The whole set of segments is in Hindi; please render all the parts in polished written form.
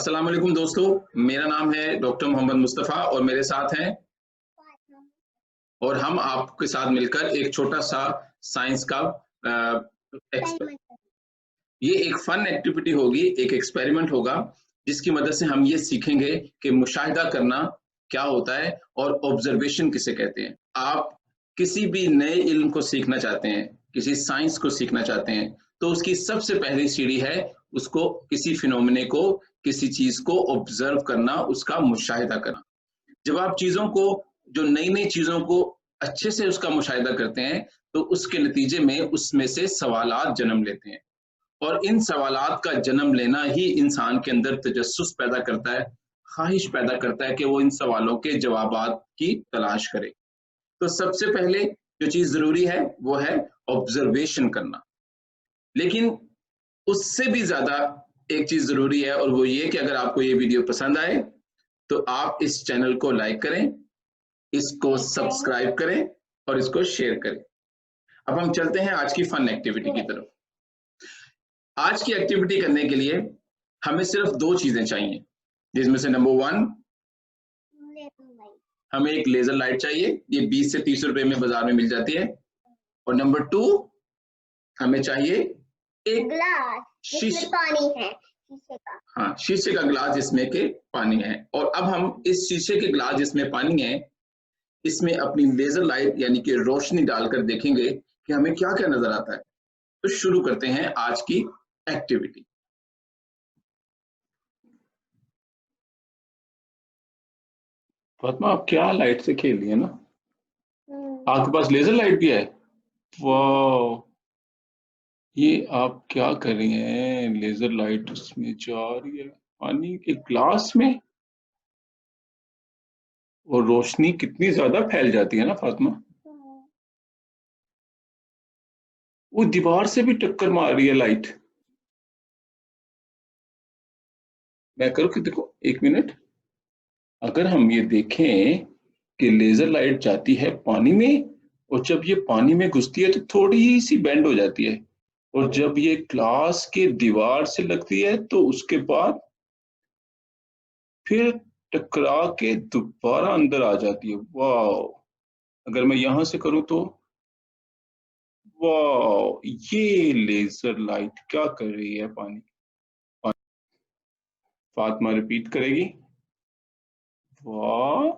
अस्सलाम वालेकुम दोस्तों, मेरा नाम है डॉक्टर मोहम्मद मुस्तफ़ा और मेरे साथ हैं और हम आपके साथ मिलकर एक छोटा सा साइंस का ये एक फन एक्टिविटी होगी, एक एक्सपेरिमेंट होगा जिसकी मदद से हम ये सीखेंगे कि मुशाहिदा करना क्या होता है और ऑब्जर्वेशन किसे कहते हैं। आप किसी भी नए इल्म को सीखना चाहते हैं, किसी साइंस को सीखना चाहते हैं, तो उसकी सबसे पहली सीढ़ी है उसको किसी फिनोमेने को, किसी चीज को ऑब्जर्व करना, उसका मुशाहिदा करना। जब आप चीजों को, जो नई नई चीजों को अच्छे से उसका मुशाहिदा करते हैं, तो उसके नतीजे में उसमें से सवालात जन्म लेते हैं और इन सवालात का जन्म लेना ही इंसान के अंदर तजस्सुस पैदा करता है, ख्वाहिश पैदा करता है कि वो इन सवालों के जवाबात की तलाश करे। तो सबसे पहले जो चीज जरूरी है वो है ऑब्जर्वेशन करना। लेकिन उससे भी ज्यादा एक चीज जरूरी है और वो ये कि अगर आपको ये वीडियो पसंद आए तो आप इस चैनल को लाइक करें, इसको सब्सक्राइब करें और इसको शेयर करें। अब हम चलते हैं आज की फन एक्टिविटी की तरफ। आज की एक्टिविटी करने के लिए हमें सिर्फ दो चीजें चाहिए, जिसमें से नंबर 1 हमें एक लेजर लाइट चाहिए, ये 20 से 30 रुपए में बाजार में मिल जाती है। और नंबर 2 हमें चाहिए एक ग्लास जिसमें पानी है, शीशे का। हाँ, शीशे का ग्लास जिसमें के पानी है। और अब हम इस शीशे के ग्लास जिसमें पानी है, इसमें अपनी लेजर लाइट यानी कि रोशनी डालकर देखेंगे कि हमें क्या क्या नजर आता है। तो शुरू करते हैं आज की एक्टिविटी। फातिमा, आप क्या लाइट से खेल रही है ना? आपके पास लेजर लाइट भी है? वाह, ये आप क्या कर रही हैं? लेजर लाइट उसमें जा रही है पानी के ग्लास में और रोशनी कितनी ज्यादा फैल जाती है ना फातिमा। वो दीवार से भी टक्कर मार रही है लाइट। मैं करूँ कि देखो, 1 मिनट। अगर हम ये देखें कि लेजर लाइट जाती है पानी में और जब ये पानी में घुसती है तो थोड़ी सी बेंड हो जाती है, और जब ये ग्लास के दीवार से लगती है तो उसके बाद फिर टकरा के दोबारा अंदर आ जाती है। वाह, अगर मैं यहां से करूं तो वाह, ये लेजर लाइट क्या कर रही है पानी। फातिमा रिपीट करेगी। वाह,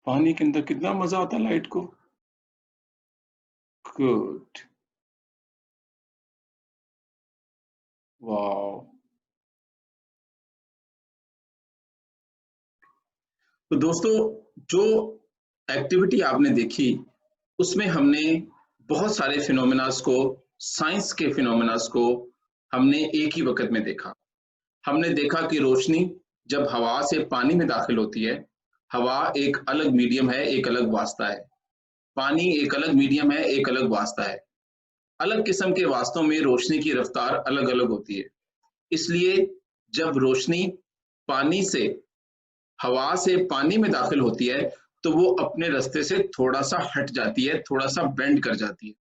पानी के अंदर कितना मजा आता है लाइट को। गुड, वाह। तो दोस्तों, जो एक्टिविटी आपने देखी उसमें हमने बहुत सारे फिनोमेनास को, साइंस के फिनोमेनास को हमने एक ही वक्त में देखा। हमने देखा कि रोशनी जब हवा से पानी में दाखिल होती है, हवा एक अलग मीडियम है, एक अलग वास्ता है। पानी एक अलग मीडियम है, एक अलग वास्ता है। अलग किस्म के वास्तों में रोशनी की रफ्तार अलग अलग होती है। इसलिए जब रोशनी पानी से, हवा से पानी में दाखिल होती है तो वो अपने रास्ते से थोड़ा सा हट जाती है, थोड़ा सा बेंड कर जाती है।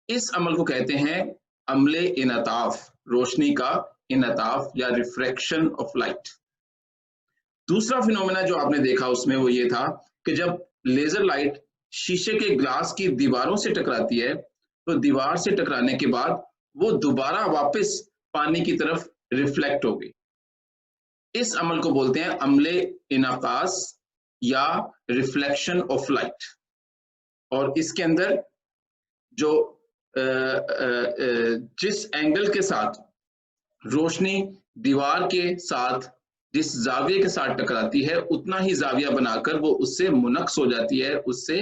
इस अमल को कहते हैं अमले इनताफ, रोशनी का इनताफ या रिफ्रैक्शन ऑफ लाइट। दूसरा फिनोमेना जो आपने देखा उसमें वो ये था कि जब लेजर लाइट शीशे के ग्लास की दीवारों से टकराती है तो दीवार से टकराने के बाद वो दोबारा वापस पानी की तरफ रिफ्लेक्ट होगी। इस अमल को बोलते हैं अमले इनाकास या रिफ्लेक्शन ऑफ लाइट। और इसके अंदर जो जिस एंगल के साथ रोशनी दीवार के साथ, जिस जाविये के साथ टकराती है, उतना ही जाविया बनाकर वो उससे मुनक्स हो जाती है, उससे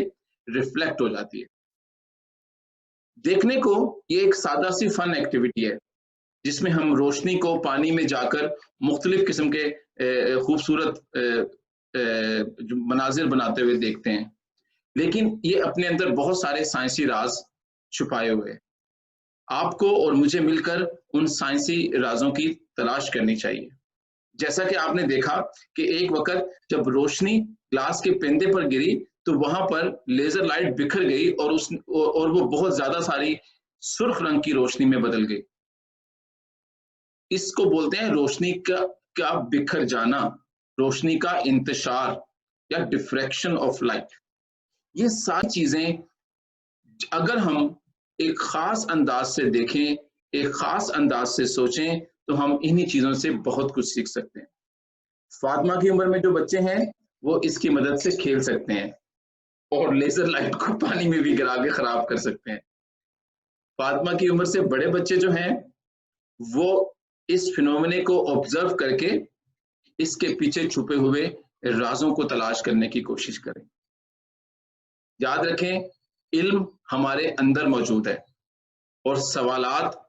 रिफ्लेक्ट हो जाती है। देखने को ये एक सादा सी फन एक्टिविटी है जिसमें हम रोशनी को पानी में जाकर मुख्तलिफ किस्म के खूबसूरत मनाजिर बनाते हुए देखते हैं, लेकिन ये अपने अंदर बहुत सारे साइंसी राज छुपाए हुए हैं। आपको और मुझे मिलकर उन साइंसी राजों की तलाश करनी चाहिए। जैसा कि आपने देखा कि एक वक्त जब रोशनी ग्लास के पेंदे पर गिरी तो वहां पर लेजर लाइट बिखर गई और वो बहुत ज्यादा सारी सुर्ख रंग की रोशनी में बदल गई। इसको बोलते हैं रोशनी का बिखर जाना, रोशनी का इंतशार या डिफ्रैक्शन ऑफ लाइट। ये सारी चीजें अगर हम एक खास अंदाज से देखें, एक खास अंदाज से सोचें, तो हम इन्हीं चीजों से बहुत कुछ सीख सकते हैं। फातिमा की उम्र में जो बच्चे हैं वो इसकी मदद से खेल सकते हैं और लेजर लाइट को पानी में भी गिरा के खराब कर सकते हैं। फातिमा की उम्र से बड़े बच्चे जो हैं वो इस फिनोमेने को ऑब्जर्व करके इसके पीछे छुपे हुए राजों को तलाश करने की कोशिश करें। याद रखें, इल्म हमारे अंदर मौजूद है और सवालात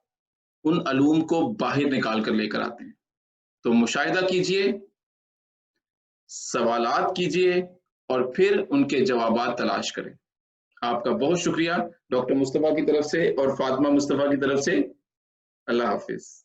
उन अलूम को बाहर निकाल कर लेकर आते हैं। तो मुशाहिदा कीजिए, सवालात कीजिए और फिर उनके जवाबात तलाश करें। आपका बहुत शुक्रिया डॉक्टर मुस्तफा की तरफ से और फातिमा मुस्तफा की तरफ से। अल्लाह हाफिज।